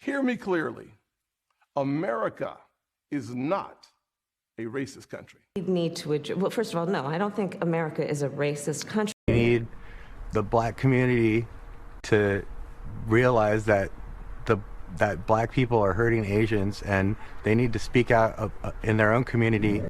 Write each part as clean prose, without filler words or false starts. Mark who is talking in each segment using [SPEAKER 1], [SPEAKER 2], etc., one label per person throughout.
[SPEAKER 1] Hear me clearly. America is not a racist country.
[SPEAKER 2] We need to address, well, first of all, no, I don't think America is a racist country.
[SPEAKER 3] We need the black community to realize that that black people are hurting Asians, and they need to speak out in their own community.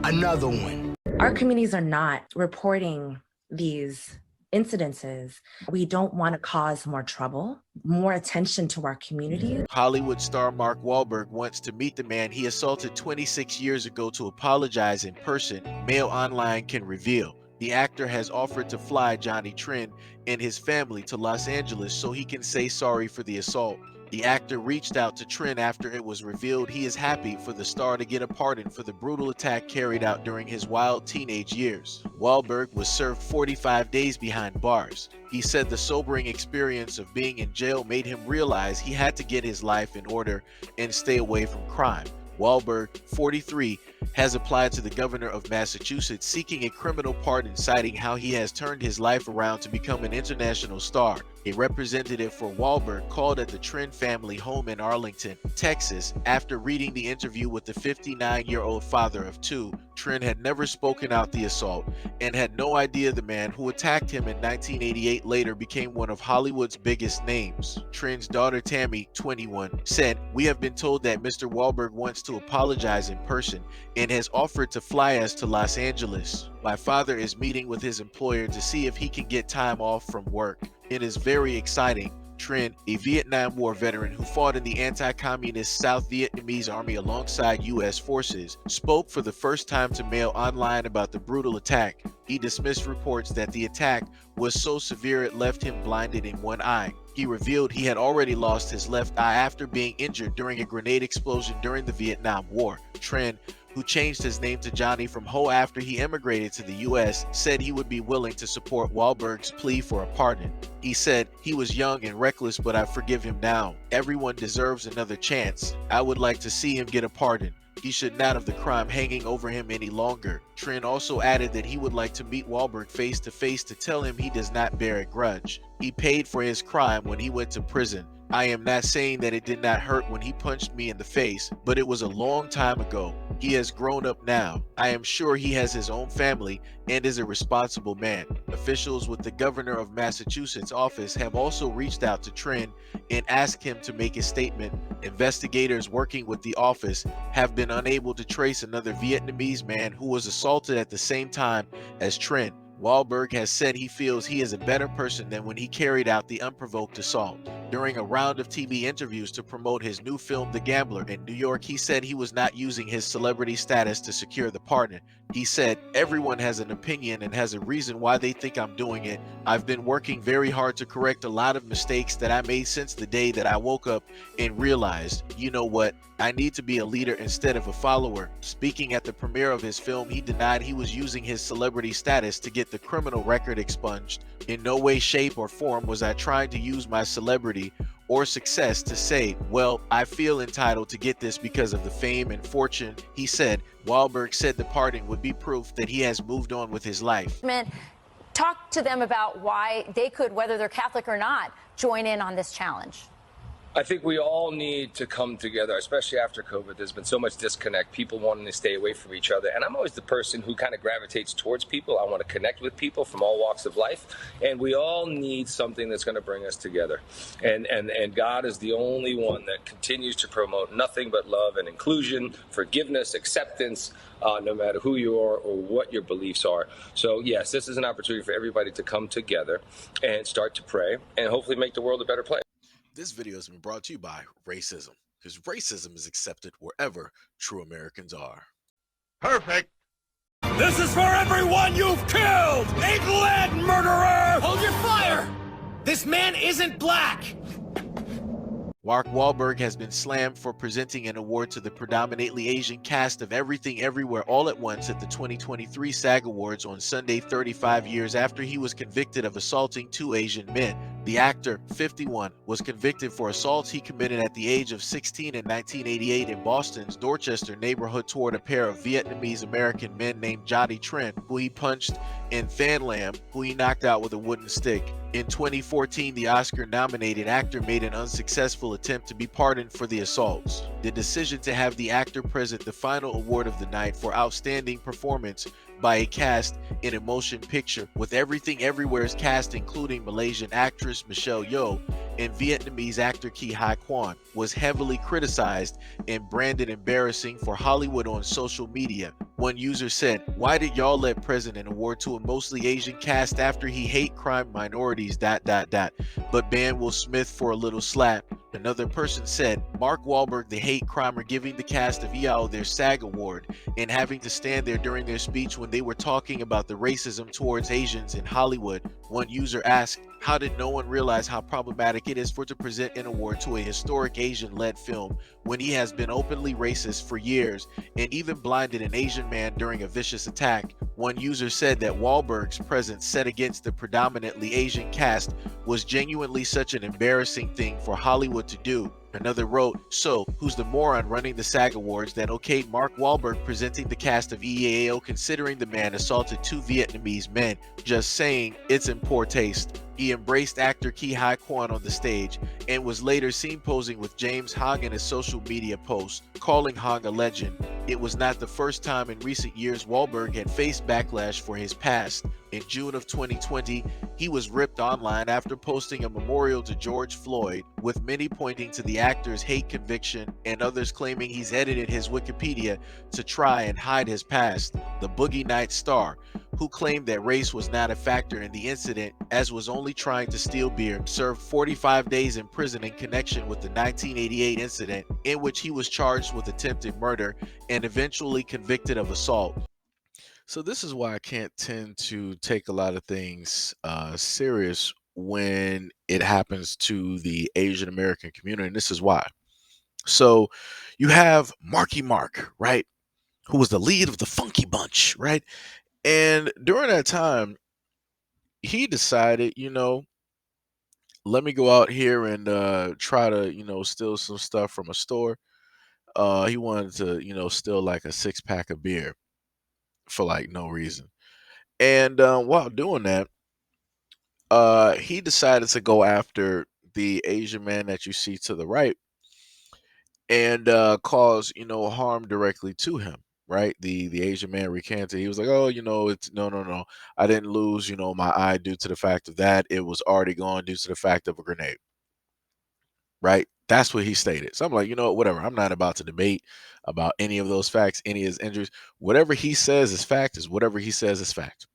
[SPEAKER 4] Another one.
[SPEAKER 5] Our communities are not reporting these incidences. We don't want to cause more trouble, more attention to our community.
[SPEAKER 6] Hollywood star Mark Wahlberg wants to meet the man he assaulted 26 years ago to apologize in person, Mail Online can reveal. The actor has offered to fly Johnny Trinh and his family to Los Angeles so he can say sorry for the assault. The actor reached out to Trinh after it was revealed he is happy for the star to get a pardon for the brutal attack carried out during his wild teenage years. Wahlberg was served 45 days behind bars. He said the sobering experience of being in jail made him realize he had to get his life in order and stay away from crime. Wahlberg, 43, has applied to the governor of Massachusetts seeking a criminal pardon, citing how he has turned his life around to become an international star. A representative for Wahlberg called at the Trinh family home in Arlington, Texas, after reading the interview with the 59-year-old father of two. Trinh had never spoken out the assault and had no idea the man who attacked him in 1988 later became one of Hollywood's biggest names. Trin's daughter Tammy, 21, said, "We have been told that Mr. Wahlberg wants to apologize in person and has offered to fly us to Los Angeles. My father is meeting with his employer to see if he can get time off from work. It is very exciting." Trinh, a Vietnam War veteran who fought in the anti-communist South Vietnamese army alongside U.S. forces, spoke for the first time to Mail Online about the brutal attack. He dismissed reports that the attack was so severe it left him blinded in one eye. He revealed he had already lost his left eye after being injured during a grenade explosion during the Vietnam War. Trinh, who changed his name to Johnny from Ho after he immigrated to the U.S., said he would be willing to support Wahlberg's plea for a pardon. He said, "He was young and reckless, but I forgive him now. Everyone deserves another chance. I would like to see him get a pardon. He should not have the crime hanging over him any longer." Trinh also added that he would like to meet Wahlberg face to face to tell him he does not bear a grudge. "He paid for his crime when he went to prison. I am not saying that it did not hurt when he punched me in the face, but it was a long time ago. He has grown up now. I am sure he has his own family and is a responsible man." Officials with the governor of Massachusetts' office have also reached out to Trinh and asked him to make a statement. Investigators working with the office have been unable to trace another Vietnamese man who was assaulted at the same time as Trinh. Wahlberg has said he feels he is a better person than when he carried out the unprovoked assault. During a round of TV interviews to promote his new film The Gambler in New York, he said he was not using his celebrity status to secure the pardon. He said, "Everyone has an opinion and has a reason why they think I'm doing it. I've been working very hard to correct a lot of mistakes that I made since the day that I woke up and realized, you know what, I need to be a leader instead of a follower." Speaking at the premiere of his film, he denied he was using his celebrity status to get the criminal record expunged. "In no way, shape, or form was I trying to use my celebrity or success to say, well, I feel entitled to get this because of the fame and fortune," he said. Wahlberg said the pardon would be proof that he has moved on with his life.
[SPEAKER 7] Talk to them about why they could, whether they're Catholic or not, join in on this challenge.
[SPEAKER 8] I think we all need to come together, especially after COVID. There's been so much disconnect, people wanting to stay away from each other. And I'm always the person who kind of gravitates towards people. I want to connect with people from all walks of life. And we all need something that's going to bring us together. And God is the only one that continues to promote nothing but love and inclusion, forgiveness, acceptance, no matter who you are or what your beliefs are. So, yes, this is an opportunity for everybody to come together and start to pray and hopefully make the world a better place.
[SPEAKER 6] This video has been brought to you by racism, because racism is accepted wherever true Americans are.
[SPEAKER 4] Perfect.
[SPEAKER 9] This is for everyone you've killed! Egg-led murderer! Hold your fire! This man isn't black!
[SPEAKER 6] Mark Wahlberg has been slammed for presenting an award to the predominantly Asian cast of Everything Everywhere All at Once at the 2023 SAG Awards on Sunday, 35 years after he was convicted of assaulting two Asian men. The actor, 51, was convicted for assaults he committed at the age of 16 in 1988 in Boston's Dorchester neighborhood toward a pair of Vietnamese American men named Johnny Tran, who he punched, and Than Lam, who he knocked out with a wooden stick. In 2014, the Oscar-nominated actor made an unsuccessful attempt to be pardoned for the assaults. The decision to have the actor present the final award of the night for outstanding performance by a cast in a motion picture with Everything Everywhere's cast including Malaysian actress Michelle Yeoh and Vietnamese actor Ki Hai Quan was heavily criticized and branded embarrassing for Hollywood on social media. One user said, "Why did y'all let President award to a mostly Asian cast after he hate crime minorities ... but ban Will Smith for a little slap?" Another person said, "Mark Wahlberg, the hate crimer, giving the cast of EIO their SAG Award and having to stand there during their speech when they were talking about the racism towards Asians in Hollywood." One user asked, "How did no one realize how problematic it is for to present an award to a historic Asian-led film when he has been openly racist for years and even blinded an Asian man during a vicious attack?" One user said that Wahlberg's presence set against the predominantly Asian cast was genuinely such an embarrassing thing for Hollywood to do. Another wrote, "So, who's the moron running the SAG Awards that okayed Mark Wahlberg presenting the cast of EAO considering the man assaulted two Vietnamese men? Just saying, it's in poor taste." He embraced actor Ki Hai Quan on the stage and was later seen posing with James Hong in a social media post, calling Hong a legend. It was not the first time in recent years Wahlberg had faced backlash for his past. In June of 2020, he was ripped online after posting a memorial to George Floyd, with many pointing to the actor's hate conviction and others claiming he's edited his Wikipedia to try and hide his past. The Boogie Nights star, who claimed that race was not a factor in the incident as was only trying to steal beer, served 45 days in prison in connection with the 1988 incident in which he was charged with attempted murder and eventually convicted of assault. So this is why I can't tend to take a lot of things serious when it happens to the Asian American community, and this is why. So you have Marky Mark, right, who was the lead of the Funky Bunch, right? And during that time, he decided, let me go out here and try to, steal some stuff from a store. He wanted to, steal like a 6-pack of beer for like no reason. And while doing that, he decided to go after the Asian man that you see to the right and cause, harm directly to him. Right, the Asian man recanted. He was like, "Oh, it's no. I didn't lose, my eye due to the fact of that. It was already gone due to the fact of a grenade." Right, that's what he stated. So I'm like, whatever. I'm not about to debate about any of those facts, any of his injuries. Whatever he says is fact. Is whatever he says is fact.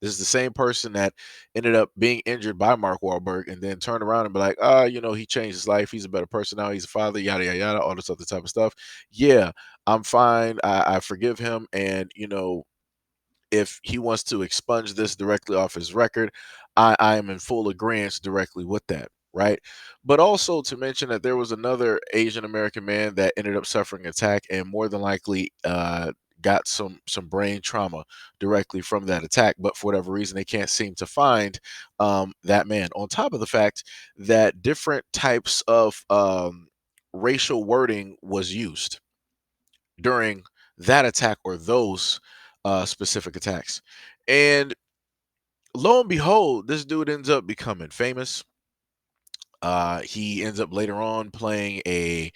[SPEAKER 6] This is the same person that ended up being injured by Mark Wahlberg and then turned around and be like, he changed his life. He's a better person now. He's a father, yada, yada, yada, all this other type of stuff. Yeah, I'm fine. I forgive him. And, if he wants to expunge this directly off his record, I am in full agreement directly with that. Right. But also to mention that there was another Asian American man that ended up suffering an attack and more than likely got some brain trauma directly from that attack, but for whatever reason they can't seem to find that man, on top of the fact that different types of racial wording was used during that attack or those specific attacks. And lo and behold, this dude ends up becoming famous. He ends up later on playing a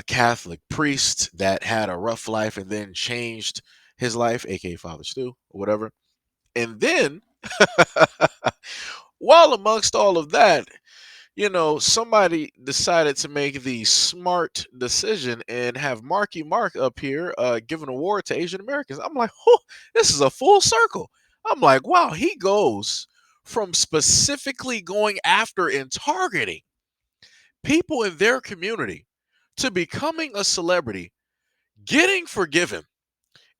[SPEAKER 6] Catholic priest that had a rough life and then changed his life, aka Father Stu, or whatever. And then, while amongst all of that, somebody decided to make the smart decision and have Marky Mark up here give an award to Asian Americans. I'm like, oh, this is a full circle. I'm like, wow, he goes from specifically going after and targeting people in their community to becoming a celebrity, getting forgiven,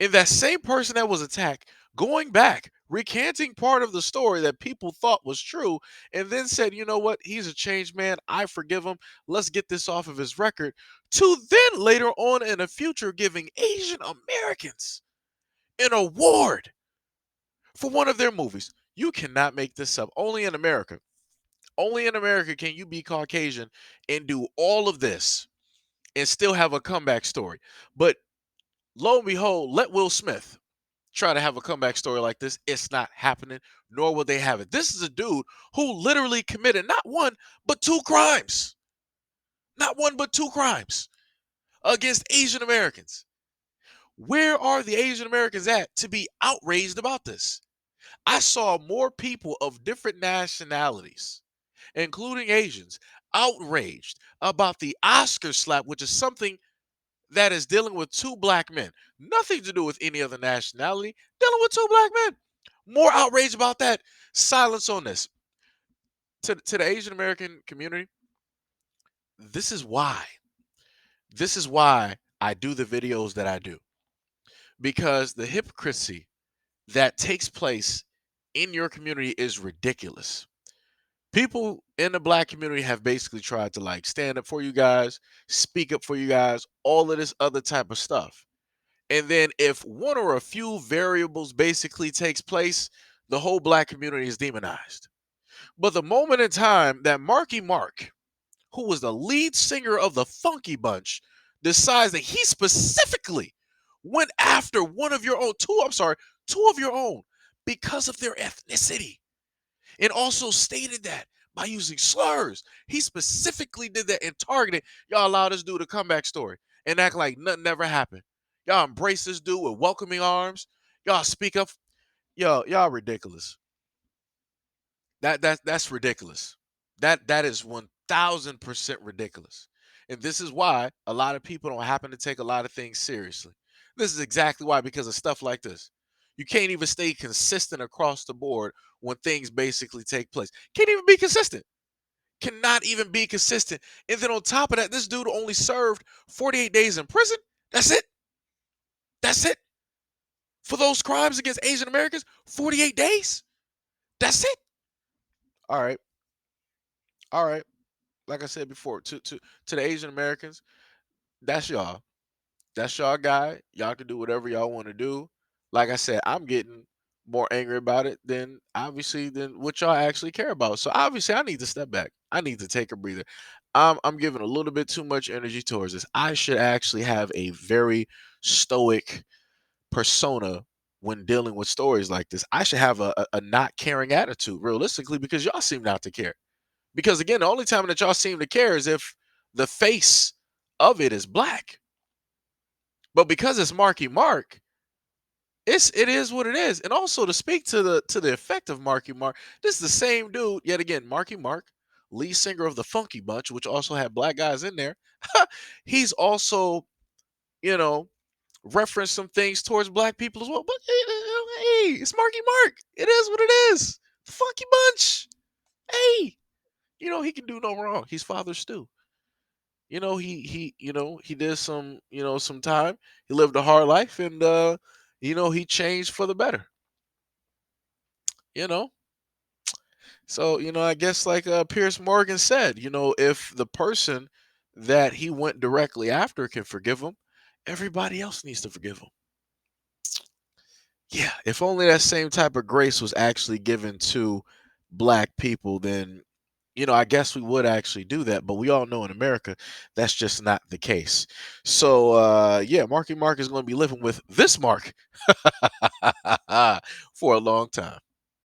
[SPEAKER 6] and that same person that was attacked going back, recanting part of the story that people thought was true, and then said, "You know what? He's a changed man. I forgive him. Let's get this off of his record," to then later on in the future giving Asian Americans an award for one of their movies. You cannot make this up. Only in America Only in America can you be Caucasian and do all of this and still have a comeback story. But lo and behold, let Will Smith try to have a comeback story like this. It's not happening, nor will they have it. This is a dude who literally committed not one, but two crimes. Not one, but two crimes against Asian Americans. Where are the Asian Americans at to be outraged about this? I saw more people of different nationalities, including Asians, outraged about the Oscar slap, which is something that is dealing with two black men. Nothing to do with any other nationality, dealing with two black men. More outraged about that. Silence on this. To the Asian American community, this is why. This is why I do the videos that I do. Because the hypocrisy that takes place in your community is ridiculous. People in the black community have basically tried to like stand up for you guys, speak up for you guys, all of this other type of stuff. And then if one or a few variables basically takes place, the whole black community is demonized. But the moment in time that Marky Mark, who was the lead singer of the Funky Bunch, decides that he specifically went after one of your own, two of your own, because of their ethnicity, and also stated that by using slurs. He specifically did that and targeted. Y'all allow this dude a comeback story and act like nothing ever happened. Y'all embrace this dude with welcoming arms. Y'all speak up. Y'all ridiculous. That's ridiculous. That is 1000% ridiculous. And this is why a lot of people don't happen to take a lot of things seriously. This is exactly why, because of stuff like this. You can't even stay consistent across the board when things basically take place. Can't even be consistent. Cannot even be consistent. And then on top of that, this dude only served 48 days in prison. That's it. That's it. For those crimes against Asian Americans, 48 days. That's it. All right. All right. Like I said before, to the Asian Americans, that's y'all. That's y'all guy. Y'all can do whatever y'all want to do. Like I said, I'm getting more angry about it than what y'all actually care about. So obviously I need to step back. I need to take a breather. I'm giving a little bit too much energy towards this. I should actually have a very stoic persona when dealing with stories like this. I should have a not caring attitude, realistically, because y'all seem not to care. Because again, the only time that y'all seem to care is if the face of it is black. But because it's Marky Mark, it is what it is. And also to speak to the effect of Marky Mark, this is the same dude, yet again, Marky Mark, lead singer of the Funky Bunch, which also had black guys in there. He's also, you know, referenced some things towards black people as well. But hey, it's Marky Mark. It is what it is. The Funky Bunch. Hey, he can do no wrong. He's Father Stu. He did some time. He lived a hard life, and he changed for the better. you know so I guess, like Pierce Morgan said, if the person that he went directly after can forgive him, everybody else needs to forgive him. Yeah, if only that same type of grace was actually given to black people, then I guess we would actually do that. But we all know in America that's just not the case. So yeah, Marky Mark is going to be living with this mark for a long time.